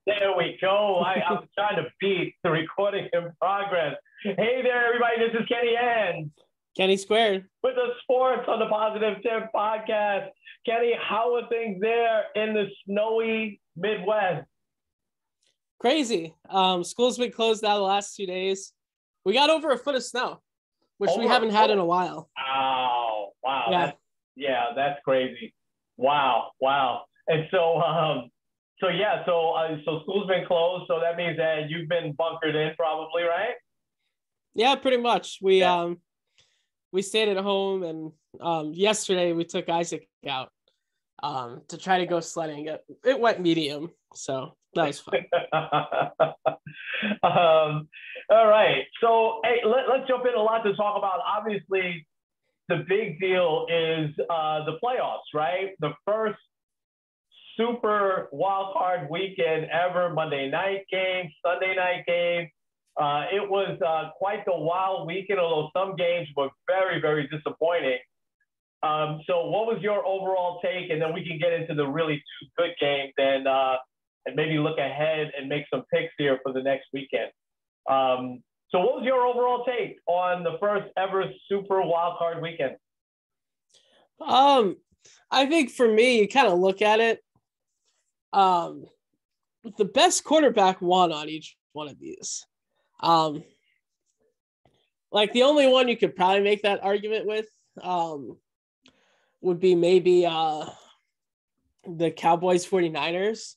There we go. I'm trying to beat the recording in progress. Hey there, everybody. This is Kenny N. Kenny Squared. With the Sports on the Positive Tip podcast. Kenny, how are things there in the snowy Midwest? Crazy. School's been closed now the last 2 days. We got over a foot of snow, which we haven't had in a while. Wow. Yeah. That's crazy. Wow. And so school's been closed. So that means that you've been bunkered in probably, right? Yeah, pretty much. We stayed at home, and yesterday we took Isaac out to try to go sledding. It went medium, so that was fun. All right. So, hey, let's jump in. A lot to talk about. Obviously, the big deal is the playoffs, right? The first super wild card weekend ever. Monday night game, Sunday night game. It was quite the wild weekend, although some games were very, very disappointing. So what was your overall take? And then we can get into the really two good games and maybe look ahead and make some picks here for the next weekend. So what was your overall take on the first ever super wild card weekend? I think for me, you kind of look at it. The best quarterback won on each one of these. Like the only one you could probably make that argument with would be maybe the Cowboys 49ers.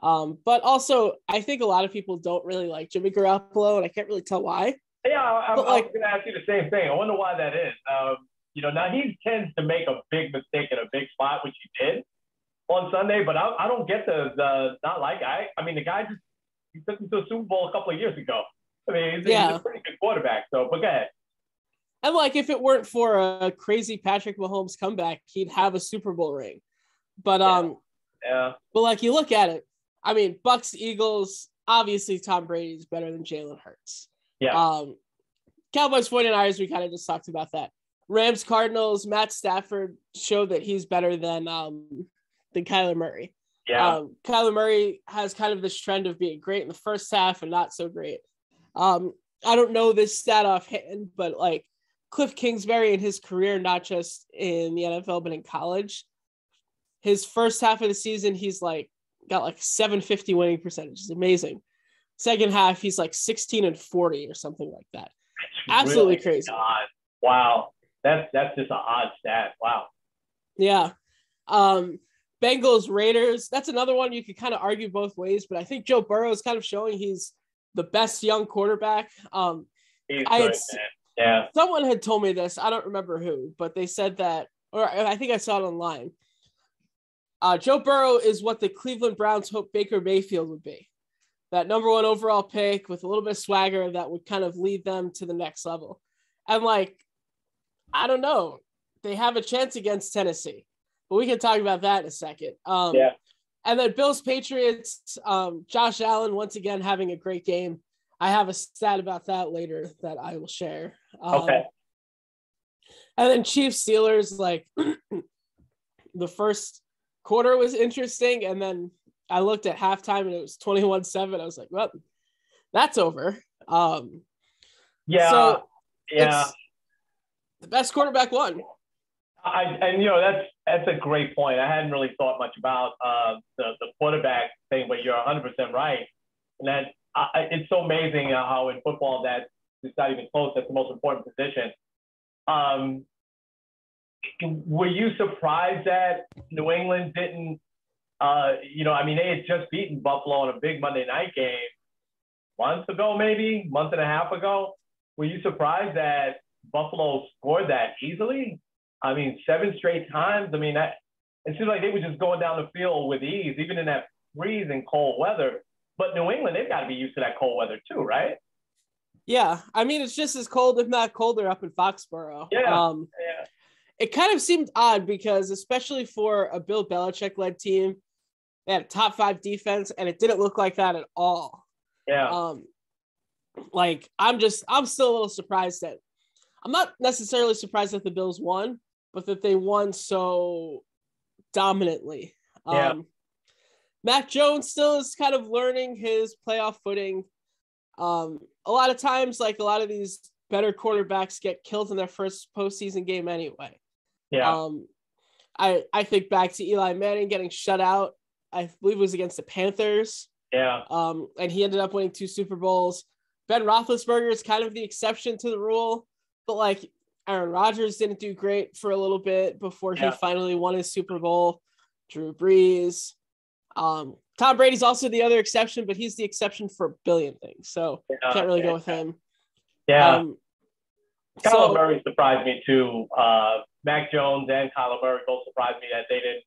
But also I think a lot of people don't really like Jimmy Garoppolo, and I can't really tell why. Yeah, I was going to ask you the same thing. I wonder why that is. Now he tends to make a big mistake in a big spot, which he did on Sunday, but I don't get the not like I mean the guy he took him to a Super Bowl a couple of years ago. I mean, he's a pretty good quarterback. So, but go ahead. And like, if it weren't for a crazy Patrick Mahomes comeback, he'd have a Super Bowl ring. But but like you look at it, I mean, Bucks, Eagles, obviously Tom Brady's better than Jalen Hurts. Yeah. Cowboys 49ers, we kind of just talked about that. Rams, Cardinals, Matt Stafford showed that he's better than Kyler Murray. Yeah. Kyler Murray has kind of this trend of being great in the first half and not so great. I don't know this stat offhand, but like Cliff Kingsbury in his career, not just in the NFL, but in college, his first half of the season, he's like got like 750 winning percentage. It's amazing. Second half, he's like 16-40 or something like that. Absolutely really crazy. Odd. Wow. That's just an odd stat. Wow. Yeah. Bengals, Raiders, that's another one you could kind of argue both ways, but I think Joe Burrow is kind of showing he's the best young quarterback. Someone had told me this, I don't remember who, but they said that, or I think I saw it online. Joe Burrow is what the Cleveland Browns hoped Baker Mayfield would be. That number one overall pick with a little bit of swagger that would kind of lead them to the next level. And like, I don't know, they have a chance against Tennessee. But we can talk about that in a second. And then Bills, Patriots, Josh Allen, once again, having a great game. I have a stat about that later that I will share. Okay. And then Chiefs, Steelers, like the first quarter was interesting. And then I looked at halftime and it was 21-7. I was like, well, that's over. So the best quarterback won. That's a great point. I hadn't really thought much about the quarterback thing, but you're 100% right. And that it's so amazing how in football that it's not even close. That's the most important position. Were you surprised that New England didn't? They had just beaten Buffalo in a big Monday night game month and a half ago. Were you surprised that Buffalo scored that easily? I mean, 7 straight times. I mean, it seems like they were just going down the field with ease, even in that freezing cold weather. But New England, they've got to be used to that cold weather too, right? Yeah. I mean, it's just as cold, if not colder, up in Foxborough. Yeah. It kind of seemed odd because, especially for a Bill Belichick-led team, they had a top 5 defense, and it didn't look like that at all. Yeah. I'm still a little surprised that I'm not necessarily surprised that the Bills won, but that they won so dominantly. Mac Jones still is kind of learning his playoff footing. A lot of times, like a lot of these better quarterbacks get killed in their first postseason game anyway. Yeah. I think back to Eli Manning getting shut out. I believe it was against the Panthers. Yeah. And he ended up winning 2 Super Bowls. Ben Roethlisberger is kind of the exception to the rule, but like Aaron Rodgers didn't do great for a little bit before he finally won his Super Bowl. Drew Brees. Tom Brady's also the other exception, but he's the exception for a billion things. So can't really go with him. Yeah. Kyler Murray surprised me too. Mac Jones and Kyler Murray both surprised me that they didn't.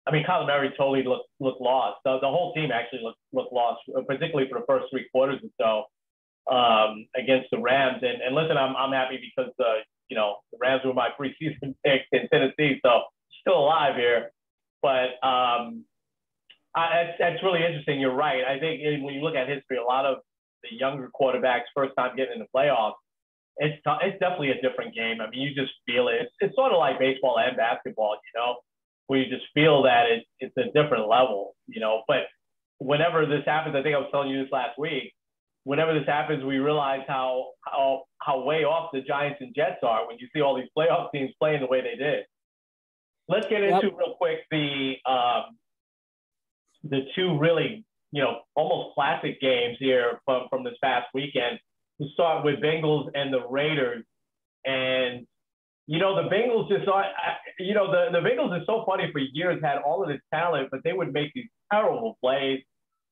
I mean, Kyler Murray totally looked lost. The whole team actually looked lost, particularly for the first 3 quarters or so against the Rams. And listen, I'm happy because the Rams were my preseason pick in Tennessee, so still alive here. But that's really interesting. You're right. I think when you look at history, a lot of the younger quarterbacks first time getting in the playoffs, it's definitely a different game. I mean, you just feel it. It's sort of like baseball and basketball, where you just feel that it's a different level, But whenever this happens, I think I was telling you this last week, whenever this happens, we realize how way off the Giants and Jets are when you see all these playoff teams playing the way they did. Let's get into real quick the 2 really, almost classic games here from this past weekend. We start with Bengals and the Raiders. And, the Bengals just are, the Bengals is so funny for years, had all of this talent, but they would make these terrible plays.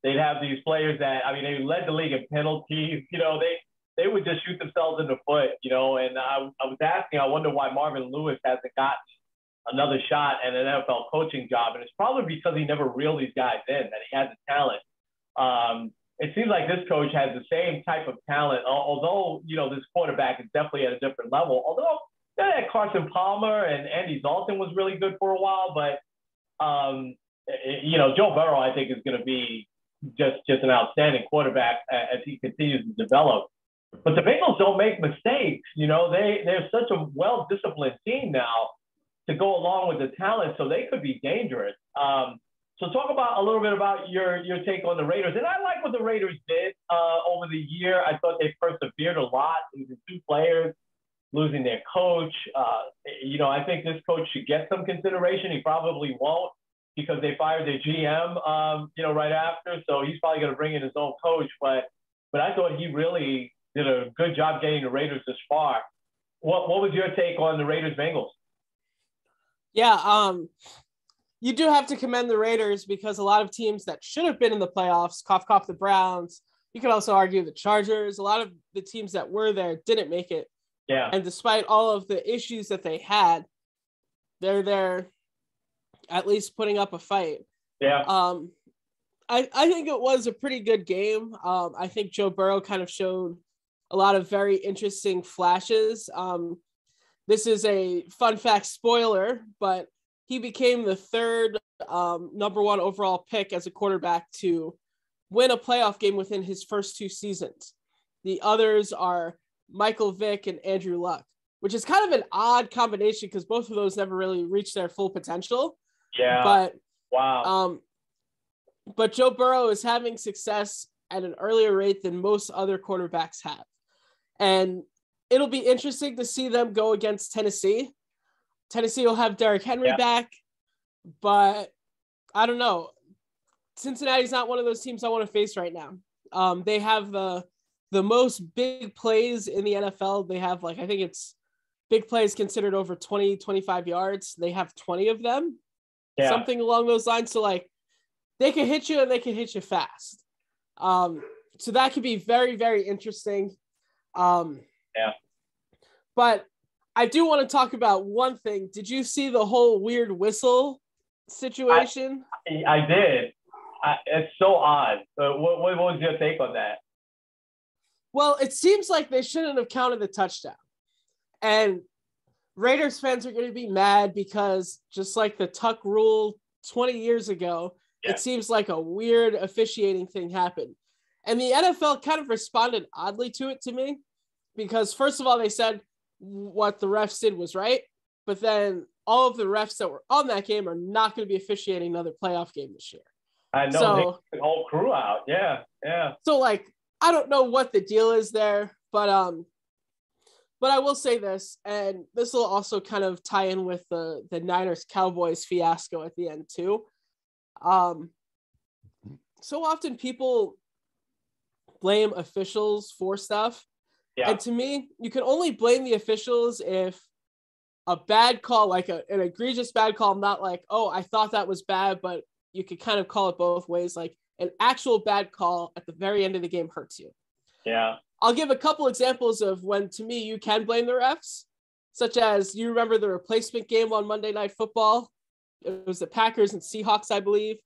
They'd have these players that, I mean, they led the league in penalties. They would just shoot themselves in the foot, and I was asking, I wonder why Marvin Lewis hasn't gotten another shot at an NFL coaching job. And it's probably because he never reeled these guys in, that he has the talent. It seems like this coach has the same type of talent, although, this quarterback is definitely at a different level. Although Carson Palmer and Andy Dalton was really good for a while, but, Joe Burrow, I think, is going to be just an outstanding quarterback as he continues to develop. But the Bengals don't make mistakes. They're such a well-disciplined team now to go along with the talent, so they could be dangerous. So talk about a little bit about your take on the Raiders. And I like what the Raiders did over the year. I thought they persevered a lot, losing 2 players, losing their coach. I think this coach should get some consideration. He probably won't because they fired their GM, right after. So he's probably going to bring in his own coach. But I thought he really did a good job getting the Raiders this far. What was your take on the Raiders-Bengals? Yeah, you do have to commend the Raiders because a lot of teams that should have been in the playoffs, cough, the Browns, you could also argue the Chargers, a lot of the teams that were there didn't make it. Yeah. And despite all of the issues that they had, they're there at least putting up a fight. Yeah. I think it was a pretty good game. I think Joe Burrow kind of showed a lot of very interesting flashes. This is a fun fact spoiler, but he became the 3rd number 1 overall pick as a quarterback to win a playoff game within his first 2 seasons. The others are Michael Vick and Andrew Luck, which is kind of an odd combination because both of those never really reached their full potential. Yeah. But wow. But Joe Burrow is having success at an earlier rate than most other quarterbacks have. And it'll be interesting to see them go against Tennessee. Tennessee will have Derrick Henry back, but I don't know. Cincinnati's not one of those teams I want to face right now. They have the most big plays in the NFL. They have I think it's big plays considered over 20, 25 yards. They have 20 of them, something along those lines. So they can hit you and they can hit you fast. So that could be very, very interesting. But I do want to talk about one thing. Did you see the whole weird whistle situation? I did. It's so odd. What was your take on that? Well, it seems like they shouldn't have counted the touchdown. And Raiders fans are going to be mad because just like the Tuck rule 20 years ago, it seems like a weird officiating thing happened. And the NFL kind of responded oddly to it to me because, first of all, they said what the refs did was right. But then all of the refs that were on that game are not going to be officiating another playoff game this year. I know they So the whole crew out. Yeah, yeah. so like I don't know what the deal is there, but I will say this, and this will also kind of tie in with the Niners Cowboys fiasco at the end too. So often people blame officials for stuff. Yeah. And to me, you can only blame the officials if a bad call, like an egregious bad call, not like, oh, I thought that was bad, but you could kind of call it both ways. Like an actual bad call at the very end of the game hurts you. Yeah. I'll give a couple examples of when, to me, you can blame the refs, such as you remember the replacement game on Monday Night Football. It was the Packers and Seahawks, I believe.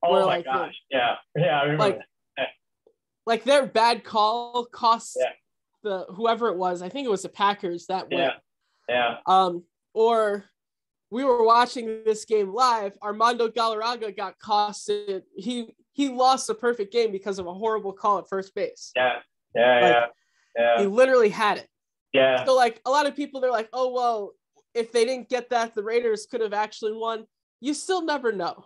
Oh my gosh. Yeah. Yeah. I remember that. Like their bad call cost Yeah. the whoever it was. I think it was the Packers that win. Yeah. Or we were watching this game live. Armando Galarraga got costed. He lost a perfect game because of a horrible call at first base. Yeah. He literally had it. Yeah. So like a lot of people, they're like, oh, well, if they didn't get that, the Raiders could have actually won. You still never know.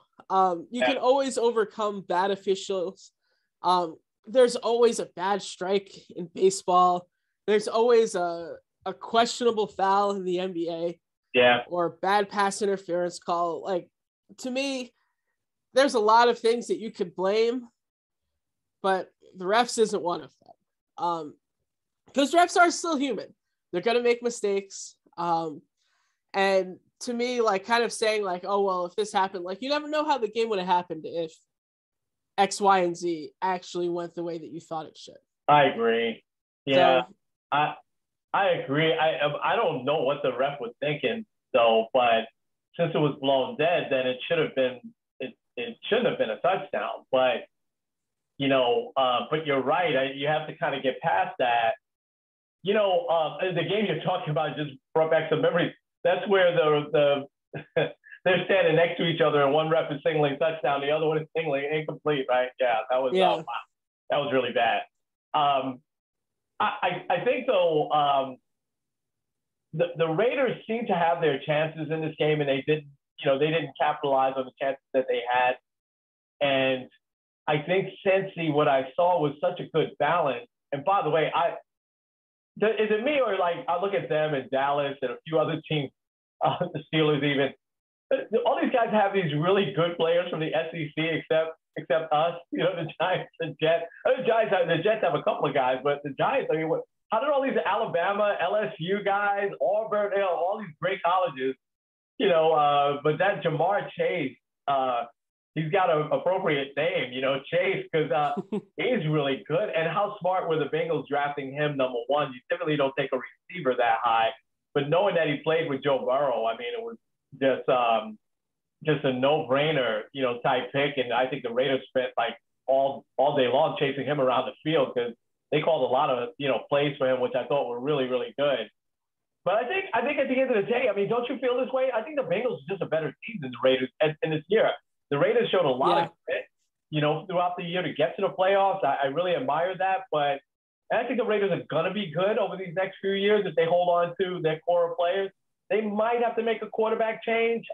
You can always overcome bad officials. There's always a bad strike in baseball. There's always a questionable foul in the NBA. Yeah. Or bad pass interference call. Like, to me, there's a lot of things that you could blame, but the refs isn't one of them. Because refs are still human. They're going to make mistakes. And to me, like, kind of saying, like, oh, well, if this happened, like, you never know how the game would have happened if X, Y, and Z actually went the way that you thought it should. I agree. Yeah. So, I agree. I don't know what the ref was thinking though, but since it was blown dead, then it should have been it shouldn't have been a touchdown. But but you're right. You have to kind of get past that. The game you're talking about just brought back some memories. That's where the they're standing next to each other, and one ref is signaling touchdown, the other one is signaling incomplete. Right? Yeah, that was wow, that was really bad. I think though the Raiders seem to have their chances in this game, and they didn't capitalize on the chances that they had. And I think Cincy, what I saw was such a good balance. And by the way, is it me or like I look at them and Dallas and a few other teams, the Steelers even. All these guys have these really good players from the SEC, except us. The Giants, the Jets. The Jets have a couple of guys, but the Giants. I mean, how did all these Alabama, LSU guys, Auburn, all these great colleges, but that Jamar Chase, he's got an appropriate name, Chase, because he's really good. And how smart were the Bengals drafting him number one? You typically don't take a receiver that high, but knowing that he played with Joe Burrow, I mean, it was just a no-brainer, type pick. And I think the Raiders spent like all day long chasing him around the field because they called a lot of, plays for him, which I thought were really, really good. But I think at the end of the day, I mean, don't you feel this way? I think the Bengals are just a better team than the Raiders. And this year, the Raiders showed a lot of grit, throughout the year to get to the playoffs. I really admire that. But I think the Raiders are going to be good over these next few years if they hold on to their core of players. They might have to make a quarterback change.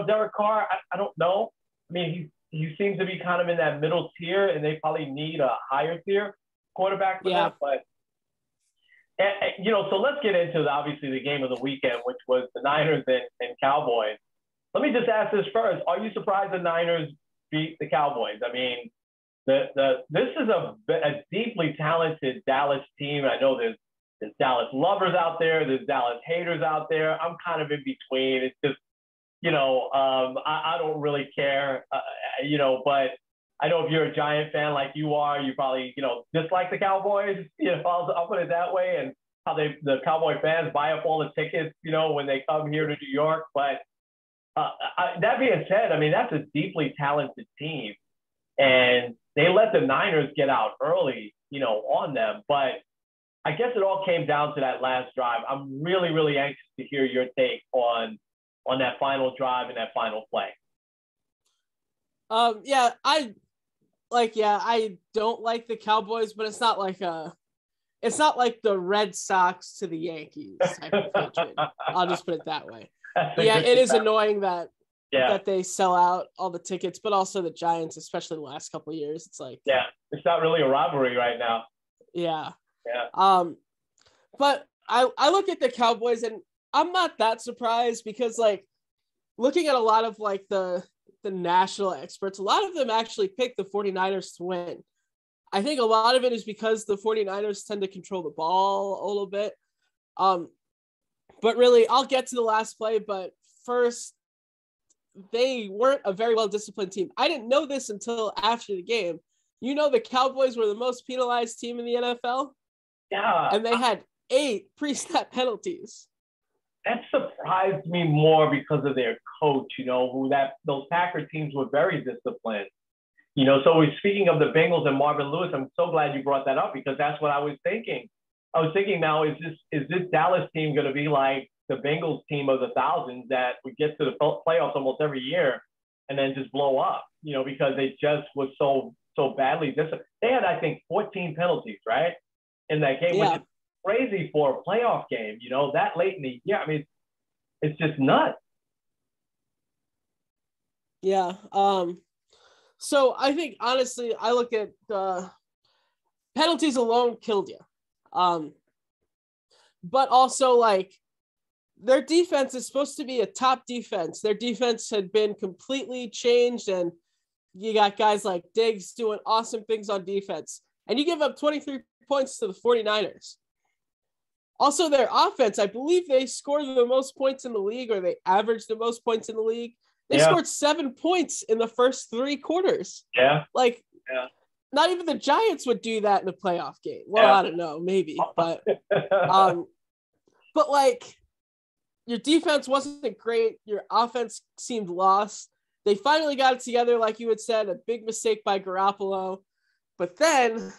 Derek Carr, I don't know. I mean, he seems to be kind of in that middle tier, and they probably need a higher tier quarterback for that. But, so let's get into, obviously, the game of the weekend, which was the Niners and Cowboys. Let me just ask this first. Are you surprised the Niners beat the Cowboys? I mean, this is a deeply talented Dallas team. I know there's Dallas lovers out there. There's Dallas haters out there. I'm kind of in between. It's just, I don't really care, but I know if you're a Giant fan like you are, you probably, dislike the Cowboys. I'll put it that way. And how the Cowboy fans buy up all the tickets, when they come here to New York. But that being said, I mean, that's a deeply talented team. And they let the Niners get out early, on them. But I guess it all came down to that last drive. I'm really, really anxious to hear your take on that final drive and that final play. I don't like the Cowboys, but it's not like the Red Sox to the Yankees type of hatred. I'll just put it that way. It is annoying that Yeah. that they sell out all the tickets, but also the Giants, especially the last couple of years. It's like, yeah, it's not really a rivalry right now. yeah. Yeah. But I look at the Cowboys and I'm not that surprised because like looking at a lot of like the national experts, a lot of them actually pick the 49ers to win. I think a lot of it is because the 49ers tend to control the ball a little bit. But really, I'll get to the last play, but first, they weren't a very well-disciplined team. I didn't know this until after the game. You know, the Cowboys were the most penalized team in the NFL? Yeah. And they had 8 pre-snap penalties. That surprised me more because of their coach, those Packer teams were very disciplined. So we're speaking of the Bengals and Marvin Lewis. I'm so glad you brought that up because that's what I was thinking. I was thinking now, is this Dallas team going to be like the Bengals team of the thousands that would get to the playoffs almost every year and then just blow up, because they just was so badly disciplined. They had, I think, 14 penalties, right, in that game, Yeah. which is crazy for a playoff game, that late in the year. I mean, it's just nuts. Yeah. So I think, honestly, I look at the penalties alone killed you. But also, like, their defense is supposed to be a top defense. Their defense had been completely changed, and you got guys like Diggs doing awesome things on defense. And you give up 23 points to the 49ers. Also, their offense, I believe they scored the most points in the league, or they averaged the most points in the league. They scored 7 points in the first 3 quarters. Yeah. Like, not even the Giants would do that in a playoff game. Well, I don't know, maybe, but like, your defense wasn't great. Your offense seemed lost. They finally got it together, like you had said, a big mistake by Garoppolo. But then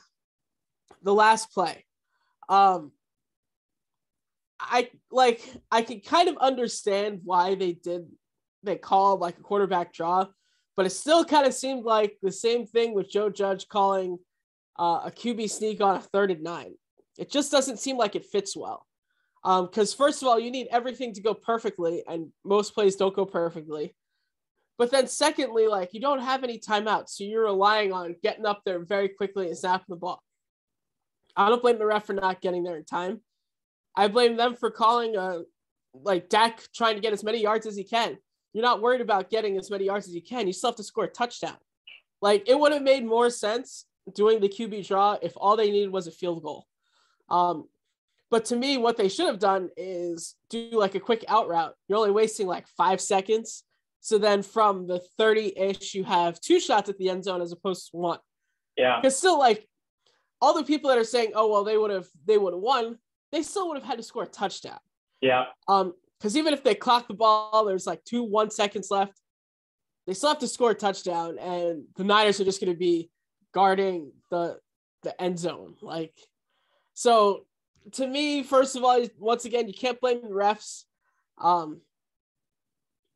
the last play, I can kind of understand why they called like a quarterback draw, but it still kind of seemed like the same thing with Joe Judge calling a QB sneak on a 3rd and 9. It just doesn't seem like it fits well. Because first of all, you need everything to go perfectly, and most plays don't go perfectly. But then secondly, like, you don't have any timeouts, so you're relying on getting up there very quickly and snapping the ball. I don't blame the ref for not getting there in time. I blame them for calling Dak trying to get as many yards as he can. You're not worried about getting as many yards as you can. You still have to score a touchdown. Like, it would have made more sense doing the QB draw if all they needed was a field goal. But to me, what they should have done is do like a quick out route. You're only wasting like 5 seconds. So then from the 30-ish, you have 2 shots at the end zone as opposed to 1. Yeah. Because still, like, all the people that are saying, oh, well, they would have won, they still would have had to score a touchdown. Yeah. Because even if they clock the ball, there's like 1 seconds left. They still have to score a touchdown, and the Niners are just going to be guarding the end zone. Like, so to me, first of all, once again, you can't blame the refs.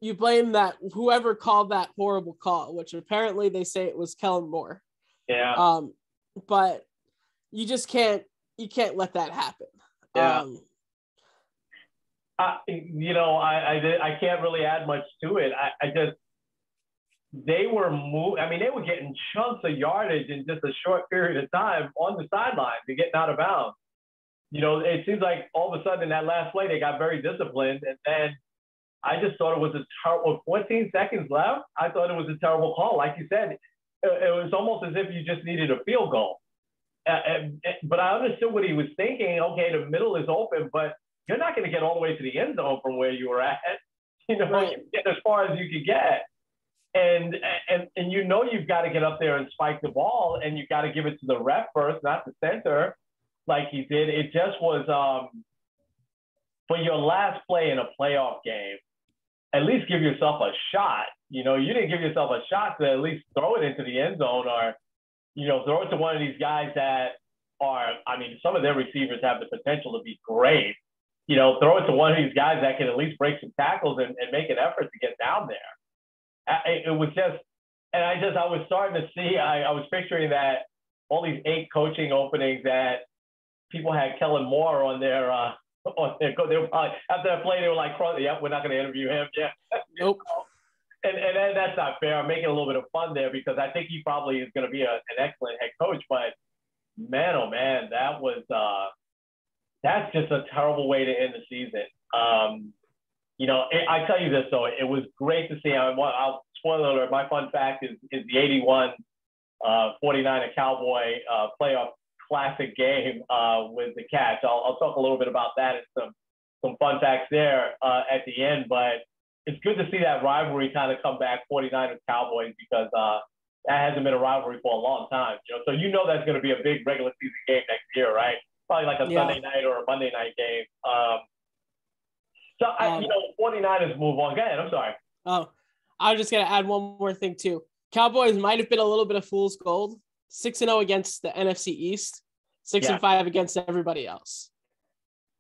You blame that whoever called that horrible call, which apparently they say it was Kellen Moore. Yeah. But you just can't let that happen. Yeah. I can't really add much to it. They were they were getting chunks of yardage in just a short period of time on the sideline to get out of bounds. It seems like all of a sudden in that last play, they got very disciplined. And then I just thought it was a terrible, 14 seconds left. I thought it was a terrible call. Like you said, it was almost as if you just needed a field goal. But I understood what he was thinking. Okay, the middle is open, but you're not going to get all the way to the end zone from where you were at. Right. You get as far as you could get. And you've got to get up there and spike the ball, and you've got to give it to the ref first, not the center, like he did. It just was for your last play in a playoff game, at least give yourself a shot. You didn't give yourself a shot to at least throw it into the end zone or, throw it to one of these guys that are, some of their receivers have the potential to be great. Throw it to one of these guys that can at least break some tackles and make an effort to get down there. It was just, and I was starting to see, I was picturing that all these 8 coaching openings that people had Kellen Moore on their, they were probably, after that play, they were like, yeah, we're not going to interview him. Yeah. Nope. that's not fair. I'm making a little bit of fun there because I think he probably is going to be an excellent head coach. But man, oh man, that's just a terrible way to end the season. I tell you this though, it was great to see. I'll spoiler alert. My fun fact is the '81 49er Cowboy playoff classic game with the catch. I'll talk a little bit about that and some fun facts there at the end. But it's good to see that rivalry kind of come back, 49ers Cowboys, because that hasn't been a rivalry for a long time. So that's going to be a big regular season game next year, right? Probably like a Sunday night or a Monday night game. 49ers move on. Go ahead. I'm sorry. Oh, I was just going to add one more thing too. Cowboys might have been a little bit of fool's gold. 6-0 against the NFC East, 6-5 against everybody else.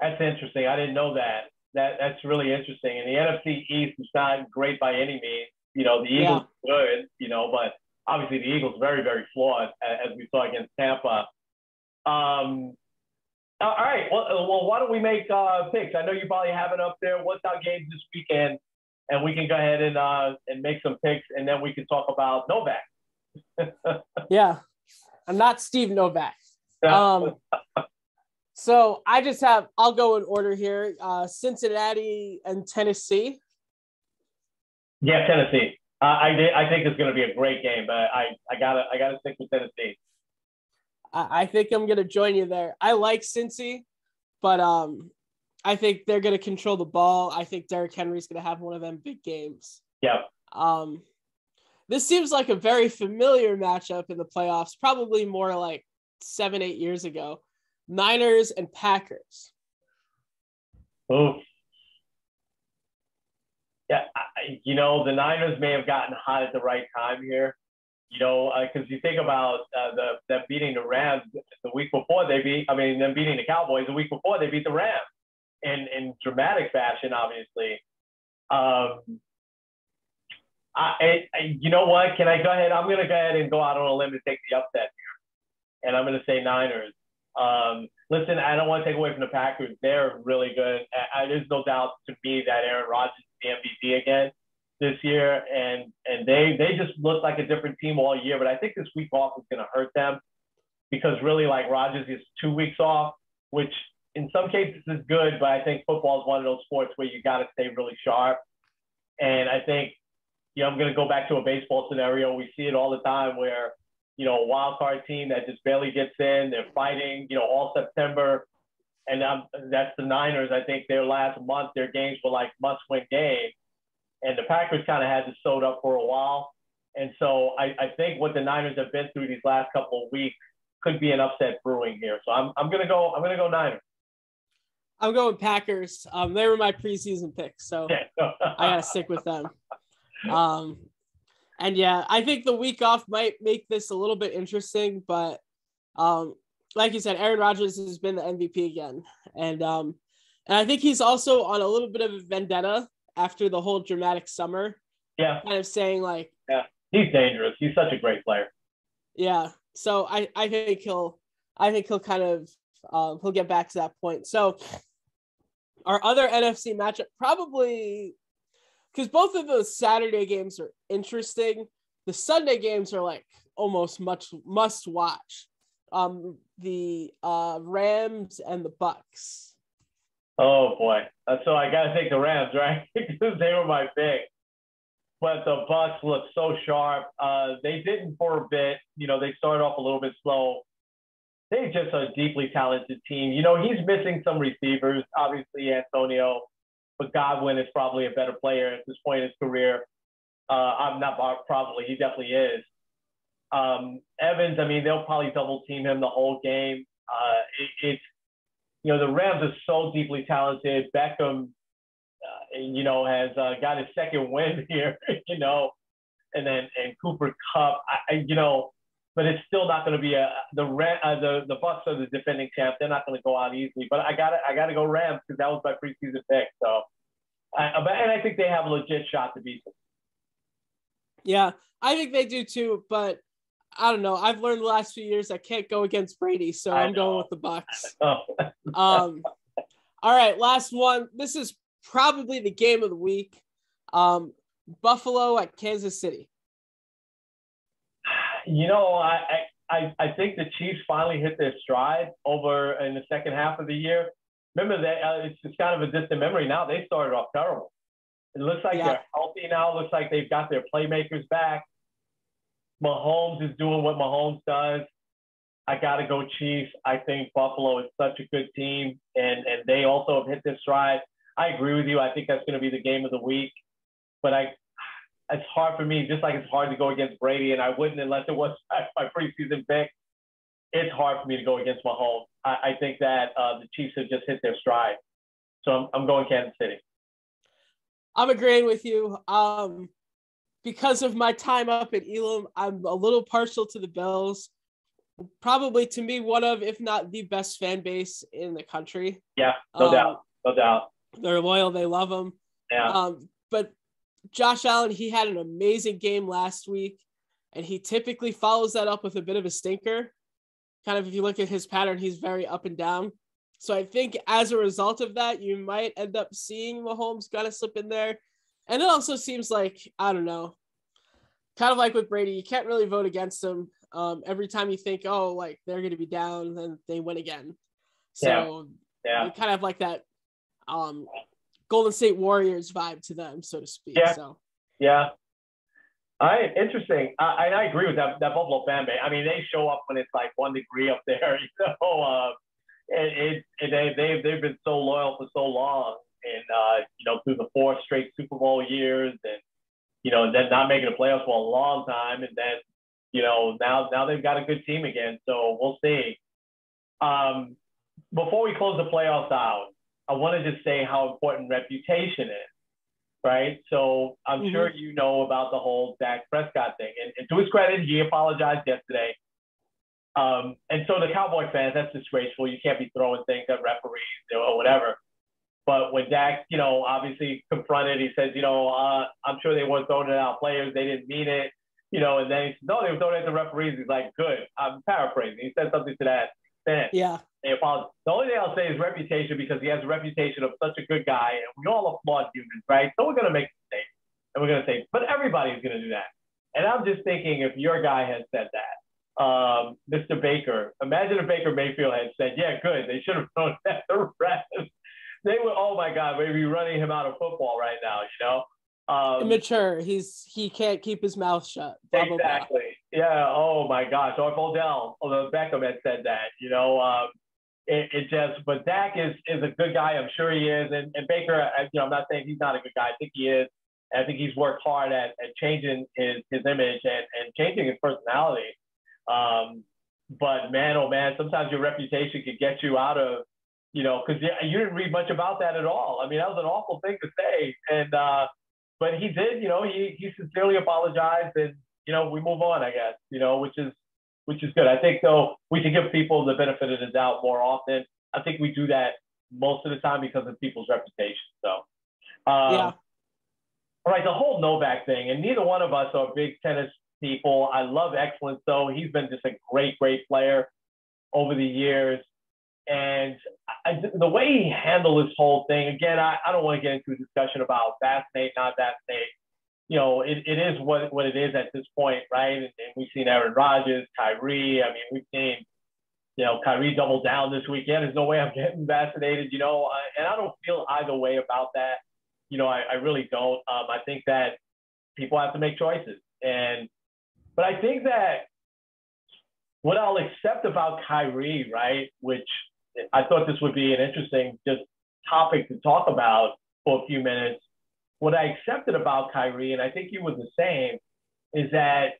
That's interesting. I didn't know that. That's really interesting. And the NFC East is not great by any means. The Eagles are good, but obviously the Eagles very, very flawed, as we saw against Tampa. All right. Well, why don't we make picks? I know you probably have it up there. What's our games this weekend? And we can go ahead and make some picks, and then we can talk about Novak. Yeah. I'm not Steve Novak. So I'll go in order here. Cincinnati and Tennessee. Yeah, Tennessee. I think it's going to be a great game, but I gotta stick with Tennessee. I think I'm going to join you there. I like Cincy, but I think they're going to control the ball. I think Derrick Henry's going to have one of them big games. Yeah. This seems like a very familiar matchup in the playoffs, probably more like 7-8 years ago. Niners and Packers. Oh. Yeah, the Niners may have gotten hot at the right time here. Because you think about them beating the Rams the week before them beating the Cowboys the week before they beat the Rams in dramatic fashion, obviously. You know what? Can I go ahead? I'm going to go ahead and go out on a limb and take the upset here. And I'm going to say Niners. Listen, I don't want to take away from the Packers. They're really good. There's no doubt to me that Aaron Rodgers is the MVP again this year. And they just look like a different team all year. But I think this week off is going to hurt them because really, like, Rodgers is 2 weeks off, which in some cases is good. But I think football is one of those sports where you got to stay really sharp. And I think, I'm going to go back to a baseball scenario. We see it all the time where, a wild card team that just barely gets in, they're fighting, all September. And that's the Niners. I think their last month, their games were like must-win games. And the Packers kind of had this sewed up for a while. And so I think what the Niners have been through these last couple of weeks could be an upset brewing here. So I'm going to go Niners. I'm going Packers. They were my preseason picks, so I got to stick with them. And yeah, I think the week off might make this a little bit interesting, but like you said, Aaron Rodgers has been the MVP again. And I think he's also on a little bit of a vendetta after the whole dramatic summer. Yeah. Kind of saying like, yeah, he's dangerous. He's such a great player. Yeah. So I think he'll kind of, he'll get back to that point. So our other NFC matchup, probably, because both of the Saturday games are interesting. The Sunday games are like almost must watch. The Rams and the Bucks. Oh boy. So I gotta take the Rams, right? Because they were my pick. But the Bucks look so sharp. They didn't for a bit. They started off a little bit slow. They're just a deeply talented team. He's missing some receivers, obviously Antonio, but Godwin is probably a better player at this point in his career. I'm not probably, he definitely is. Evans, they'll probably double team him the whole game. The Rams are so deeply talented. Beckham, has got his second win here, and Cooper Kupp, but it's still not going to be the Bucks are the defending champs. They're not going to go out easily, but I got to go Rams because that was my preseason pick. So, and I think they have a legit shot to beat them. Yeah, I think they do too, but I don't know. I've learned the last few years I can't go against Brady, so I'm going with the Bucks. All right, last one. This is probably the game of the week. Buffalo at Kansas City. You know, I think the Chiefs finally hit their stride over in the second half of the year. Remember that it's kind of a distant memory now. They started off terrible. It looks like they're healthy now. It looks like they've got their playmakers back. Mahomes is doing what Mahomes does. I got to go Chiefs. I think Buffalo is such a good team, and they also have hit their stride. I agree with you. I think that's going to be the game of the week. But it's hard for me, just like it's hard to go against Brady, and I wouldn't unless it was my preseason pick. It's hard for me to go against Mahomes. I think that the Chiefs have just hit their stride. So I'm going Kansas City. I'm agreeing with you. Because of my time up at Elam, I'm a little partial to the Bills. Probably, to me, one of, if not the best fan base in the country. Yeah, no doubt. They're loyal. They love them. Yeah. But Josh Allen, he had an amazing game last week, and he typically follows that up with a bit of a stinker. Kind of, if you look at his pattern, he's very up and down. So I think as a result of that, you might end up seeing Mahomes kind of slip in there. And it also seems like, I don't know, kind of like with Brady, you can't really vote against him. Every time you think, oh, like they're going to be down, then they win again. So you kind of like that Golden State Warriors vibe to them, so to speak. Yeah. All right, interesting. I agree with that Buffalo fan base. I mean, they show up when it's like 1 degree up there. They've been so loyal for so long, and through the 4 straight Super Bowl years, and then not making the playoffs for a long time, and then now they've got a good team again. So we'll see. Before we close the playoffs out, I want to just say how important reputation is, right? So I'm sure you know about the whole Dak Prescott thing. And to his credit, he apologized yesterday. And so the Cowboy fans, that's disgraceful. You can't be throwing things at referees or whatever. But when Dak, obviously confronted, he says, I'm sure they weren't throwing it out players. They didn't mean it. And then he said, no, they were throwing it at the referees. He's like, good. I'm paraphrasing. He said something to that extent. Yeah. They apologize. The only thing I'll say is reputation, because he has a reputation of such a good guy, and we all applaud humans, right? So we're going to make mistakes, and we're going to say, but everybody's going to do that. And I'm just thinking, if your guy had said that, Mr. Baker, imagine if Baker Mayfield had said, yeah, good, they should have thrown it at the refs. They would, oh my God, we'd be running him out of football right now, Immature. He can't keep his mouth shut. Blah, exactly. Blah, blah. Yeah. Oh my gosh. Or if although Beckham had said that, but Dak is a good guy. I'm sure he is. And Baker, I'm not saying he's not a good guy. I think he is. And I think he's worked hard at changing his image and changing his personality. But man, oh man, sometimes your reputation can get you out of, because you didn't read much about that at all. I mean, that was an awful thing to say. And, but he did, he sincerely apologized, and, we move on, I guess, which is good. I think, though, we can give people the benefit of the doubt more often. I think we do that most of the time because of people's reputation. So, all right, the whole Novak thing, and neither one of us are big tennis people. I love excellence, though. He's been just a great, great player over the years. And the way he handled this whole thing, again, I don't want to get into a discussion about vaccinate, not vaccinate. It is what it is at this point, right? And we've seen Aaron Rodgers, Kyrie. I mean, we've seen, Kyrie double down this weekend. There's no way I'm getting vaccinated, and I don't feel either way about that. I really don't. I think that people have to make choices. But I think that what I'll accept about Kyrie, right, which I thought this would be an interesting just topic to talk about for a few minutes. What I accepted about Kyrie, and I think he was the same, is that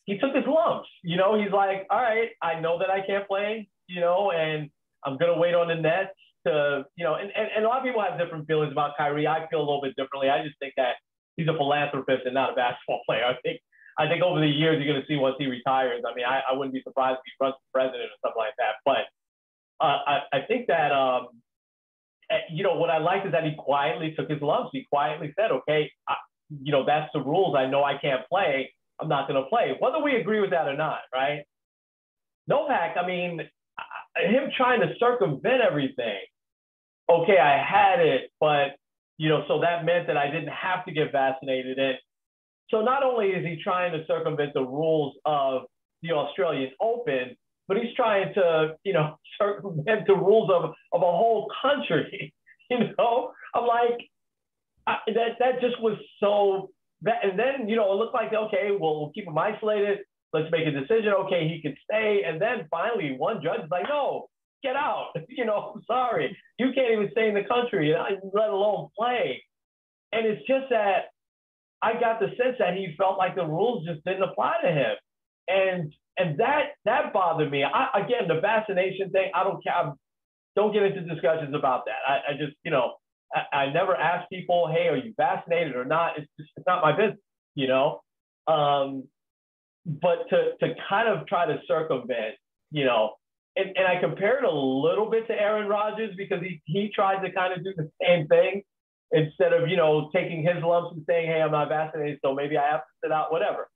he took his lumps. He's like, all right, I know that I can't play, and I'm going to wait on the Nets to, and a lot of people have different feelings about Kyrie. I feel a little bit differently. I just think that he's a philanthropist and not a basketball player. I think over the years, you're going to see once he retires. I mean, I wouldn't be surprised if he runs for president or something like that. But I think that, what I liked is that he quietly took his lumps. He quietly said, okay, that's the rules. I know I can't play. I'm not going to play, whether we agree with that or not, right? Novak, I mean, him trying to circumvent everything. Okay, I had it, but So that meant that I didn't have to get vaccinated. And so not only is he trying to circumvent the rules of the Australian Open, but he's trying to, circumvent the rules of a whole country. I'm like, that just was so bad. And then, it looked like, okay, well, we'll keep him isolated. Let's make a decision. Okay, he can stay. And then finally, one judge is like, no, get out. I'm sorry. You can't even stay in the country, let alone play. And it's just that I got the sense that he felt like the rules just didn't apply to him. And that bothered me. Again, the vaccination thing, I don't care. Don't get into discussions about that. I just, I never ask people, hey, are you vaccinated or not? It's not my business, But to kind of try to circumvent, and I compare it a little bit to Aaron Rodgers because he tried to kind of do the same thing instead of, taking his lumps and saying, hey, I'm not vaccinated, so maybe I have to sit out, whatever.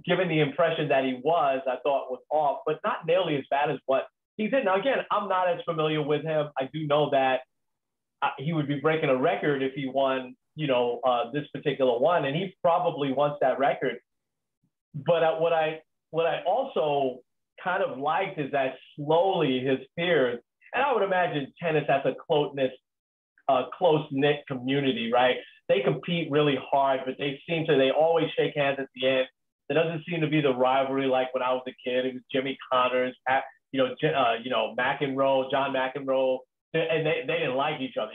Given the impression that he was, I thought was off, but not nearly as bad as what he did. Now, again, I'm not as familiar with him. I do know that he would be breaking a record if he won, this particular one, and he probably wants that record. But what I also kind of liked is that slowly his peers, and I would imagine tennis has a close-knit community, right? They compete really hard, but they always shake hands at the end. There doesn't seem to be the rivalry like when I was a kid. It was Jimmy Connors, McEnroe, John McEnroe, and they didn't like each other,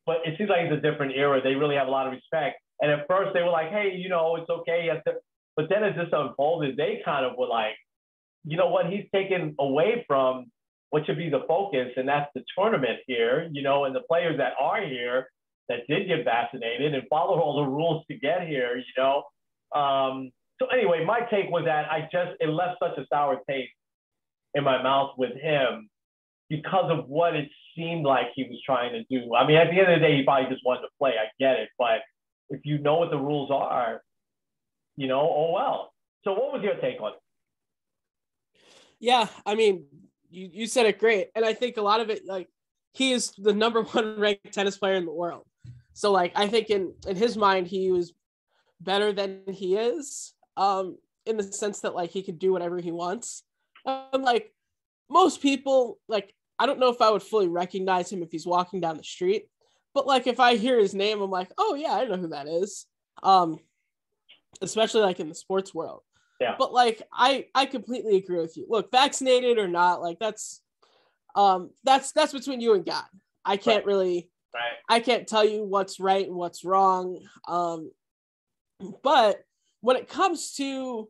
But it seems like it's a different era. They really have a lot of respect. And at first they were like, hey, it's okay. But then as this unfolded, they kind of were like, you know what, he's taken away from what should be the focus, and that's the tournament here, and the players that are here that did get vaccinated and followed all the rules to get here, So anyway, my take was that it left such a sour taste in my mouth with him because of what it seemed like he was trying to do. I mean, at the end of the day, he probably just wanted to play. I get it. But if you know what the rules are, oh well. So what was your take on it? Yeah, I mean, you said it great. And I think a lot of it, like, he is the number one ranked tennis player in the world. So, like, I think in his mind, he was better than he is, in the sense that, like, he could do whatever he wants. Like, most people, like, I don't know if I would fully recognize him if he's walking down the street. But, like, if I hear his name, I'm like, oh, yeah, I know who that is. Especially, like, in the sports world. Yeah. But, like, I completely agree with you. Look, vaccinated or not, like, that's between you and God. I can't really, I can't tell you what's right and what's wrong. But when it comes to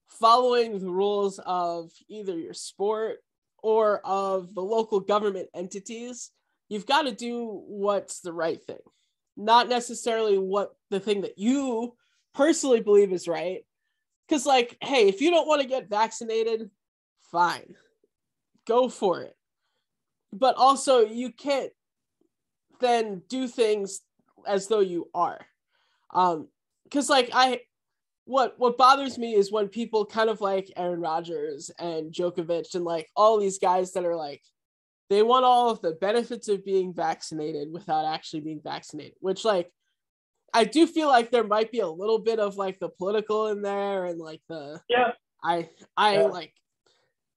following the rules of either your sport or of the local government entities, you've got to do what's the right thing, not necessarily what the thing that you personally believe is right. Because, like, hey, if you don't want to get vaccinated, fine, go for it. But also, you can't then do things as though you are. Because, like, what bothers me is when people kind of like Aaron Rodgers and Djokovic and, like, all these guys that are like, they want all of the benefits of being vaccinated without actually being vaccinated, which, like, I do feel like there might be a little bit of, like, the political in there and, like, like,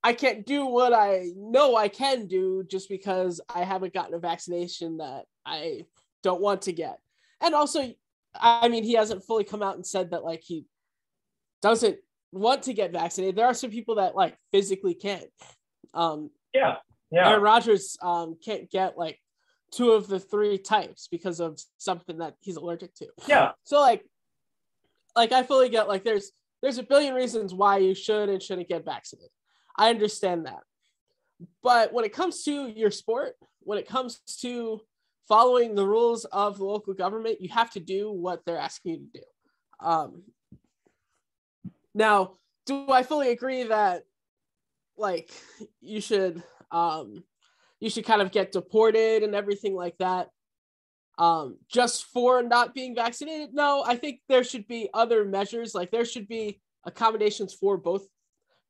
I can't do what I know I can do just because I haven't gotten a vaccination that I don't want to get. And also, I mean, he hasn't fully come out and said that, like, he doesn't want to get vaccinated. There are some people that, like, physically can't. Aaron Rodgers can't get, like, 2 of the 3 types because of something that he's allergic to. Yeah. So, like I fully get, like, there's a billion reasons why you should and shouldn't get vaccinated. I understand that. But when it comes to your sport, when it comes to following the rules of the local government, you have to do what they're asking you to do. Now, do I fully agree that, like, you should kind of get deported and everything like that, just for not being vaccinated? No, I think there should be other measures. Like, there should be accommodations for both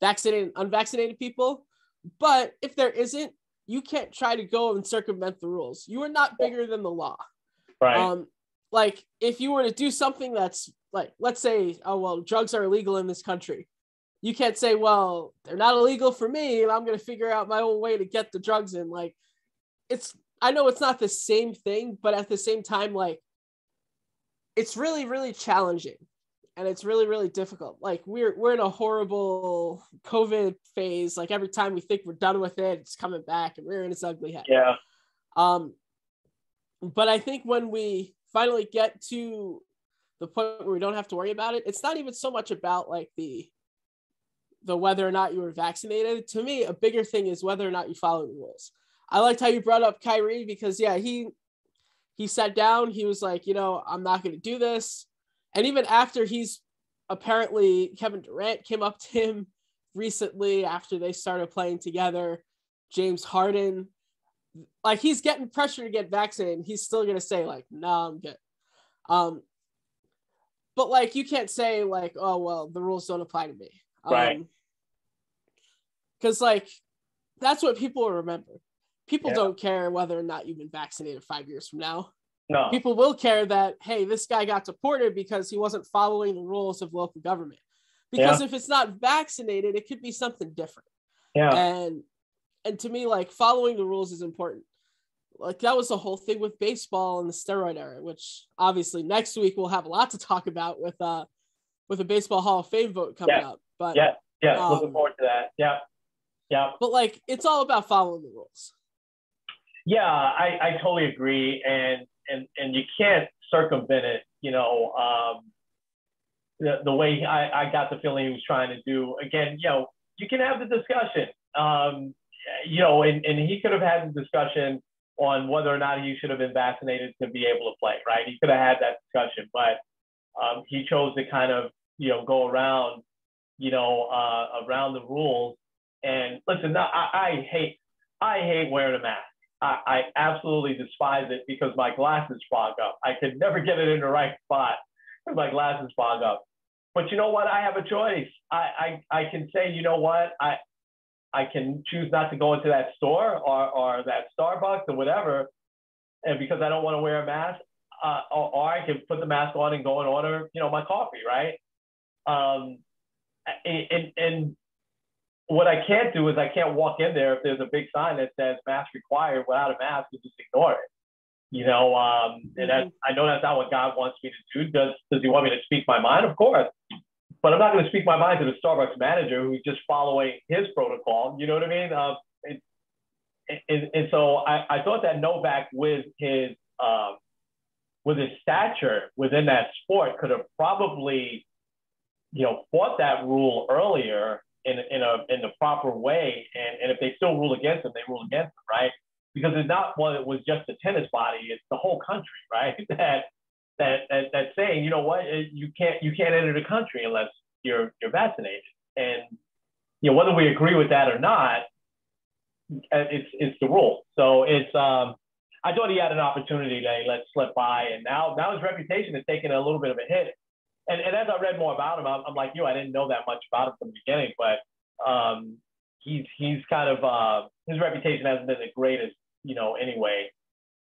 vaccinated and unvaccinated people. But if there isn't, you can't try to go and circumvent the rules. You are not bigger than the law. Right. Like if you were to do something that's like, let's say, oh, well, drugs are illegal in this country. You can't say, well, they're not illegal for me, and I'm going to figure out my own way to get the drugs in. Like, I know it's not the same thing, but at the same time, like, it's really, really challenging, and it's really, really difficult. Like, we're in a horrible COVID phase. Like, every time we think we're done with it, it's coming back and rearing its ugly head. Yeah. But I think when we finally get to the point where we don't have to worry about it, it's not even so much about like the whether or not you were vaccinated. To me, a bigger thing is whether or not you follow the rules. I liked how you brought up Kyrie because he sat down, he was like, I'm not going to do this. And even after apparently Kevin Durant came up to him recently after they started playing together, James Harden, like he's getting pressure to get vaccinated, and he's still going to say like, no, I'm good. But like, you can't say like, oh, well, the rules don't apply to me. Right. Because like, that's what people will remember. People don't care whether or not you've been vaccinated 5 years from now. No. People will care that, hey, this guy got deported because he wasn't following the rules of local government. Because if it's not vaccinated, it could be something different. Yeah. And to me, like, following the rules is important. Like, that was the whole thing with baseball and the steroid era, which obviously next week we'll have a lot to talk about with a baseball Hall of Fame vote coming up. But looking forward to that. Yeah. But like, it's all about following the rules. Yeah, I totally agree, and you can't circumvent it. The way I got the feeling he was trying to do. Again, you can have the discussion. And he could have had the discussion on whether or not he should have been vaccinated to be able to play. Right? He could have had that discussion, but he chose to kind of go around around the rules. And listen, I hate wearing a mask. I absolutely despise it because my glasses fog up. I could never get it in the right spot because my glasses fog up. But you know what? I have a choice. I can say, you know what? I can choose not to go into that store or that Starbucks or whatever, and because I don't want to wear a mask, or I can put the mask on and go and order, my coffee, right? And what I can't do is I can't walk in there if there's a big sign that says mask required without a mask and just ignore it. And I know that's not what God wants me to do. Does he want me to speak my mind? Of course. But I'm not going to speak my mind to the Starbucks manager who's just following his protocol. You know what I mean? And so I thought that Novak with his stature within that sport could have probably, fought that rule earlier in the proper way, and if they still rule against him, they rule against him, right? Because it's not one that was just the tennis body; it's the whole country, right? That's saying, you know what, you can't enter the country unless you're vaccinated, and whether we agree with that or not, it's the rule. So it's I thought he had an opportunity that he let slip by, and now his reputation is taking a little bit of a hit. And as I read more about him, I'm like you. I didn't know that much about him from the beginning, but he's kind of his reputation hasn't been the greatest, anyway.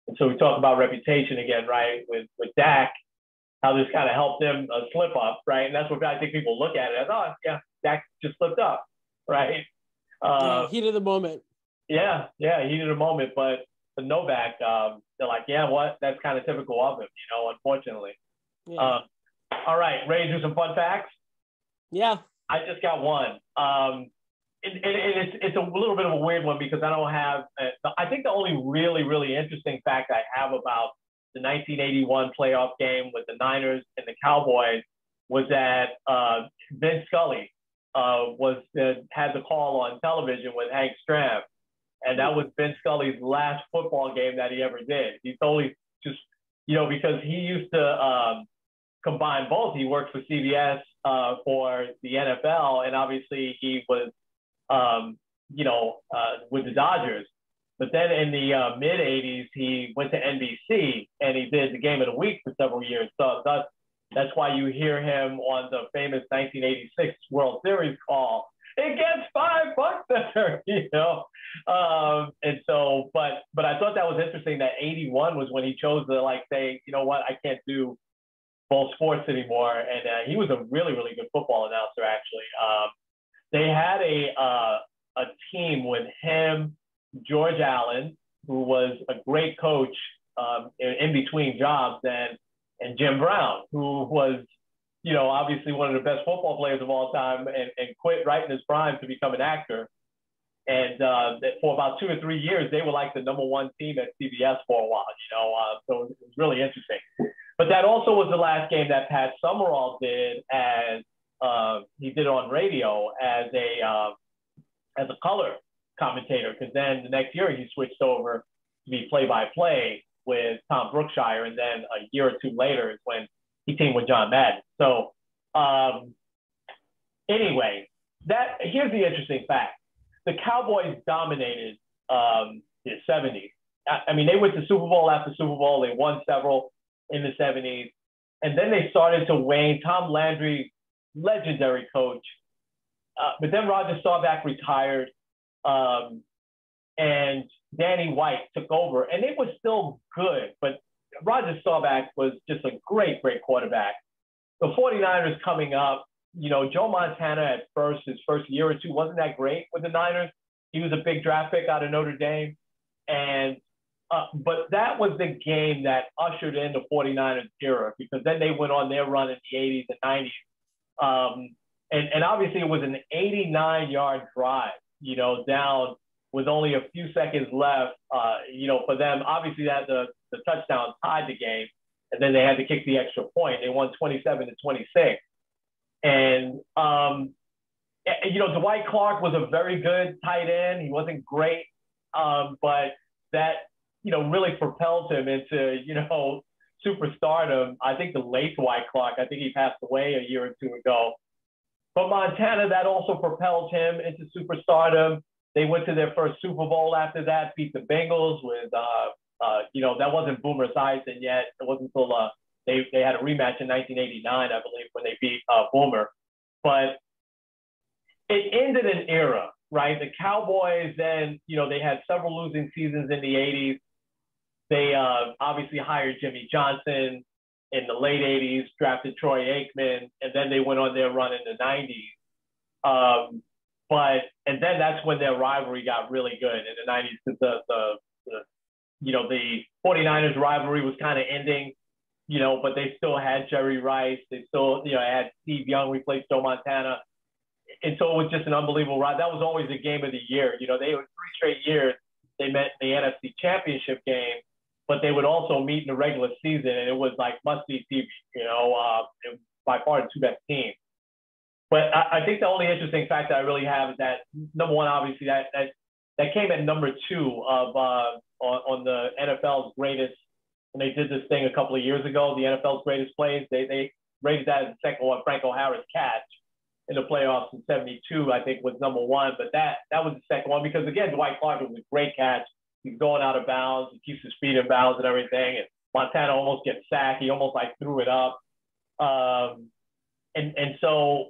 And so we talk about reputation again, right? With Dak, how this kind of helped him slip up, right? And that's what I think people look at it as. Oh, yeah, Dak just slipped up, right? Heat of the moment. Yeah, heat of the moment. But the Novak, they're like, yeah, what? That's kind of typical of him, unfortunately. Yeah. All right, ready to do some fun facts? Yeah. I just got one. It's a little bit of a weird one because I don't have. I think the only really, really interesting fact I have about the 1981 playoff game with the Niners and the Cowboys was that Vince Scully had the call on television with Hank Stram, and that was Vince Scully's last football game that he ever did. He totally just, because he used to combine both. He worked for CBS for the NFL, and obviously he was, with the Dodgers. But then in the mid 80s, he went to NBC and he did the Game of the Week for several years. So that's why you hear him on the famous 1986 World Series call. It gets $5 there, And so, but I thought that was interesting that 81 was when he chose to like say, you know what, I can't do both sports anymore. And he was a really, really good football announcer, actually. They had a team with him, George Allen, who was a great coach in between jobs, and Jim Brown, who was, you know, obviously one of the best football players of all time and quit right in his prime to become an actor. And for about 2 or 3 years, they were like the #1 team at CBS for a while, you know. So it was really interesting. But that also was the last game that Pat Summerall did as he did on radio as a color commentator, because then the next year he switched over to be play-by-play with Tom Brookshire, and then a year or two later is when he teamed with John Madden. So anyway, here's the interesting fact. The Cowboys dominated the 70s. I mean, they went to Super Bowl after Super Bowl. They won several in the 70s. And then they started to wane. Tom Landry, legendary coach. But then Rodgers Staubach retired. And Danny White took over. And it was still good. But Rodgers Staubach was just a great, great quarterback. The 49ers coming up, you know, Joe Montana at first, his first year or two, wasn't that great with the Niners. He was a big draft pick out of Notre Dame. And but that was the game that ushered in the 49ers era, because then they went on their run in the 80s and 90s. And obviously it was an 89-yard drive, you know, down with only a few seconds left, you know, for them. Obviously that the touchdown tied the game, and then they had to kick the extra point. They won 27-26. And, you know, Dwight Clark was a very good tight end. He wasn't great, but that, you know, really propelled him into, you know, superstardom. I think the late Dwight Clark, I think he passed away a year or two ago. But Montana, that also propelled him into superstardom. They went to their first Super Bowl after that, beat the Bengals with, you know, that wasn't Boomer Esiason yet. It wasn't until they had a rematch in 1989, I believe, when they beat Boomer. But it ended an era, right? The Cowboys then, you know, they had several losing seasons in the 80s. They obviously hired Jimmy Johnson in the late 80s, drafted Troy Aikman, and then they went on their run in the 90s. And then that's when their rivalry got really good in the 90s, because the you know, the 49ers rivalry was kind of ending, you know, but they still had Jerry Rice. They still, you know, had Steve Young replace Joe Montana. And so it was just an unbelievable ride. That was always the game of the year. You know, they were 3 straight years they met in the NFC Championship game, but they would also meet in the regular season, and it was like must-see TV, you know, by far the 2 best teams. But I think the only interesting fact that I really have is that, number one, obviously, that came at number 2 of on the NFL's greatest, when they did this thing a couple of years ago, the NFL's greatest plays. They rated that as the second one. Franco Harris catch in the playoffs in 72, I think, was number 1. But that was the second one, because, again, Dwight Clark was a great catch. He's going out of bounds. He keeps his feet in bounds and everything. And Montana almost gets sacked. He almost, like, threw it up. And so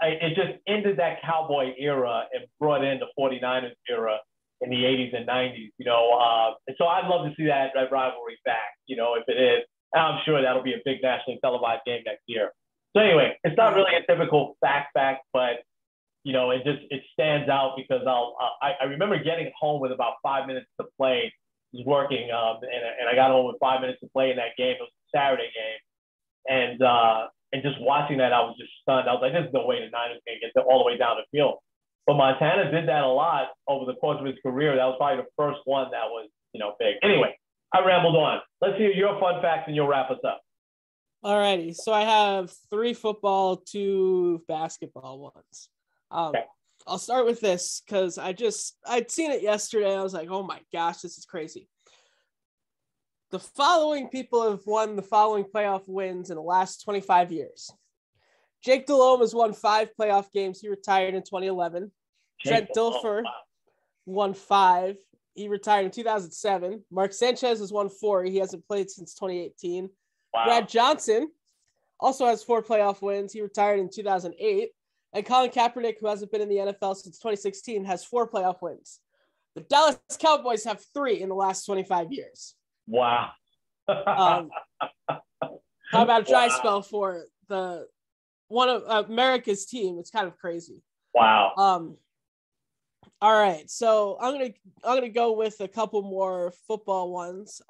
it just ended that Cowboy era and brought in the 49ers era in the 80s and 90s, you know. And so I'd love to see that rivalry back, you know, if it is. I'm sure that'll be a big nationally televised game next year. So anyway, it's not really a typical fact, but, you know, it stands out because I remember getting home with about 5 minutes to play. I was working, and I got home with 5 minutes to play in that game. It was a Saturday game. And just watching that, I was just stunned. I was like, there's no way the Niners can get all the way down the field. But Montana did that a lot over the course of his career. That was probably the first one that was, you know, big. Anyway, I rambled on. Let's hear your fun facts and you'll wrap us up. All righty. So I have 3 football, 2 basketball ones. Okay. I'll start with this because I'd seen it yesterday. I was like, oh my gosh, this is crazy. The following people have won the following playoff wins in the last 25 years. Jake Delhomme has won 5 playoff games. He retired in 2011. Trent Dilfer won 5. He retired in 2007. Mark Sanchez has won 4. He hasn't played since 2018. Wow. Brad Johnson also has 4 playoff wins. He retired in 2008. And Colin Kaepernick, who hasn't been in the NFL since 2016, has 4 playoff wins. The Dallas Cowboys have 3 in the last 25 years. Wow. How about a dry spell for one of America's team? It's kind of crazy. Wow. All right, so I'm gonna go with a couple more football ones.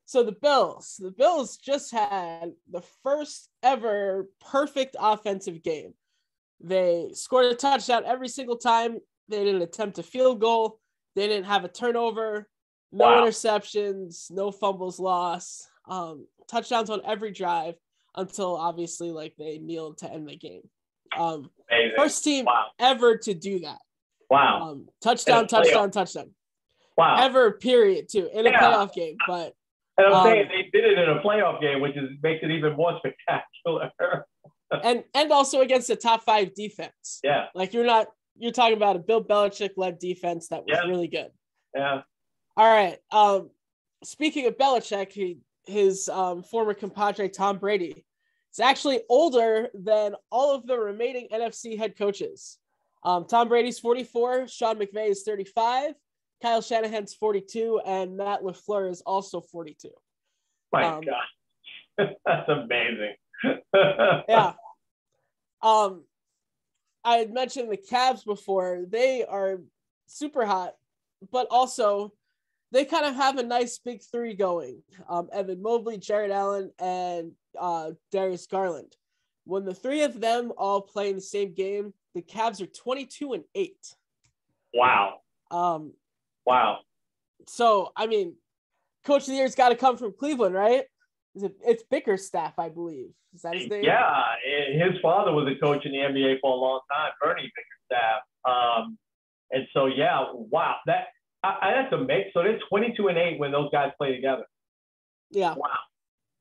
So the Bills just had the first ever perfect offensive game. They scored a touchdown every single time. They didn't attempt a field goal. They didn't have a turnover. No interceptions. No fumbles lost. Touchdowns on every drive until obviously like they kneeled to end the game. First team ever to do that. Wow. Touchdown. Wow. Ever, period, too, in a playoff game. But and I'm saying they did it in a playoff game, which makes it even more spectacular. and also against a top 5 defense. Yeah. Like you're talking about a Bill Belichick-led defense that was really good. Yeah. All right. Speaking of Belichick, his former compadre Tom Brady is actually older than all of the remaining NFC head coaches. Tom Brady's 44, Sean McVay is 35, Kyle Shanahan's 42, and Matt LaFleur is also 42. My God. That's amazing. Yeah. I had mentioned the Cavs before. They are super hot, but also they kind of have a nice big 3 going. Evan Mobley, Jared Allen, and Darius Garland. When the 3 of them all play in the same game, the Cavs are 22-8. Wow. Wow. So, I mean, Coach of the Year's got to come from Cleveland, right? It's Bickerstaff, I believe. Is that his name? Yeah, his father was a coach in the NBA for a long time, Bernie Bickerstaff. And so, yeah, wow, that's amazing. So they're 22-8 when those guys play together. Yeah.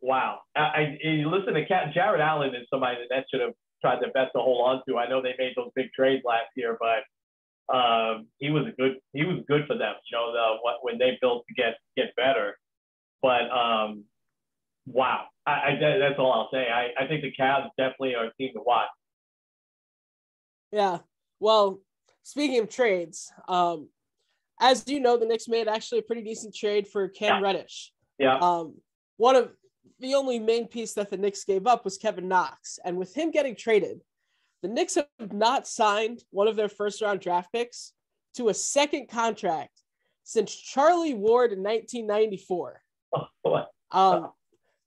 Wow. You listen to Jared Allen is somebody that should have tried their best to hold on to. I know they made those big trades last year, but he was good for them. You know, when they built to get better. But wow, that's all I'll say. I think the Cavs definitely are a team to watch. Yeah. Well, speaking of trades, as you know, the Knicks made actually a pretty decent trade for Cam Reddish. Yeah. One of the only main piece that the Knicks gave up was Kevin Knox. And with him getting traded, the Knicks have not signed one of their first-round draft picks to a second contract since Charlie Ward in 1994.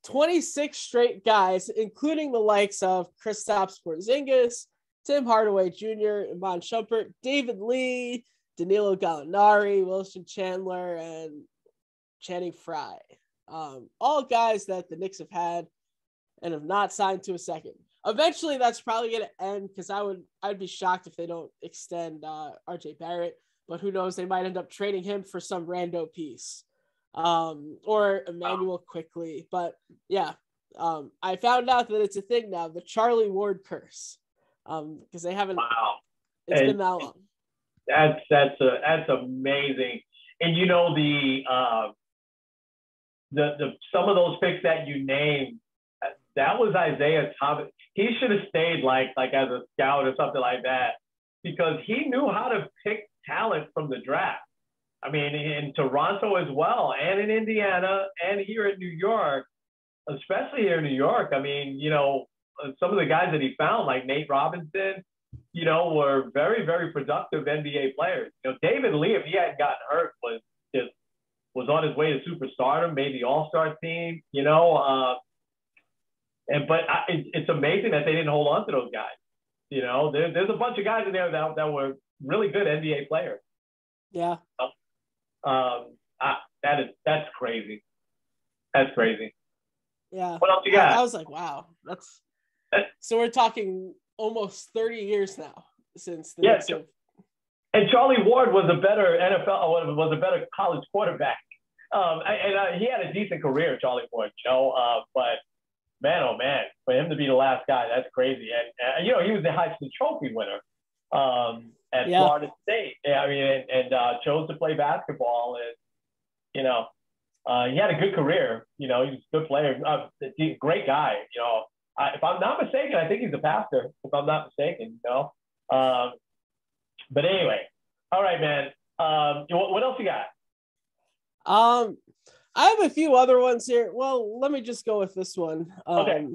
26 straight guys, including the likes of Kristaps Porzingis, Tim Hardaway Jr., Iman Shumpert, David Lee, Danilo Gallinari, Wilson Chandler, and Channing Frye. All guys that the Knicks have had and have not signed to a second. Eventually, that's probably going to end because I'd be shocked if they don't extend RJ Barrett. But who knows? They might end up trading him for some rando piece or Emmanuel quickly. But yeah, I found out that it's a thing now, the Charlie Ward curse, because they haven't. Wow, it's been that long. That's amazing. And you know the some of those picks that you named, that was Isaiah Thomas. He should have stayed like as a scout or something like that, because he knew how to pick talent from the draft. I mean, in Toronto as well, and in Indiana, and here in New York, especially here in New York. I mean, you know, some of the guys that he found, like Nate Robinson, you know, were very, very productive NBA players. You know, David Lee, if he hadn't gotten hurt, was on his way to superstardom, made the All-Star team, you know. But it's amazing that they didn't hold on to those guys. You know, there's a bunch of guys in there that were really good NBA players. Yeah. That's crazy. That's crazy. Yeah. What else you got? I was like, wow, so we're talking almost 30 years now since the Knicks have. And Charlie Ward was a better was a better college quarterback. He had a decent career, Charlie Ward, you know. But man, oh man, for him to be the last guy, that's crazy. And you know, he was the Heisman Trophy winner at Florida State. Yeah, I mean, and chose to play basketball, and you know, he had a good career. You know, he was a good player, great guy. You know, if I'm not mistaken, I think he's a pastor. If I'm not mistaken, you know. But anyway, all right, man. What else you got? I have a few other ones here. Well, let me just go with this one. Okay.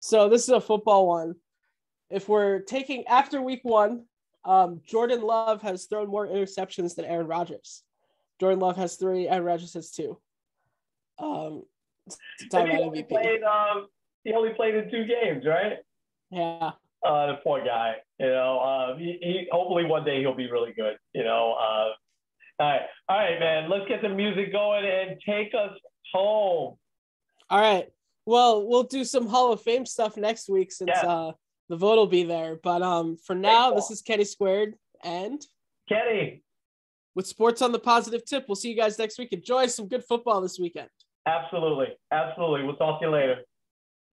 So this is a football one. If we're taking after week 1, Jordan Love has thrown more interceptions than Aaron Rodgers. Jordan Love has 3, Aaron Rodgers has 2. Talk about MVP. He only played in 2 games, right? Yeah. The poor guy. He hopefully one day he'll be really good. All right, man. Let's get the music going and take us home. All right. Well, we'll do some Hall of Fame stuff next week since the vote will be there. But for now, this is Kenny Squared and Kenny with Sports on the Positive Tip. We'll see you guys next week. Enjoy some good football this weekend. Absolutely. We'll talk to you later.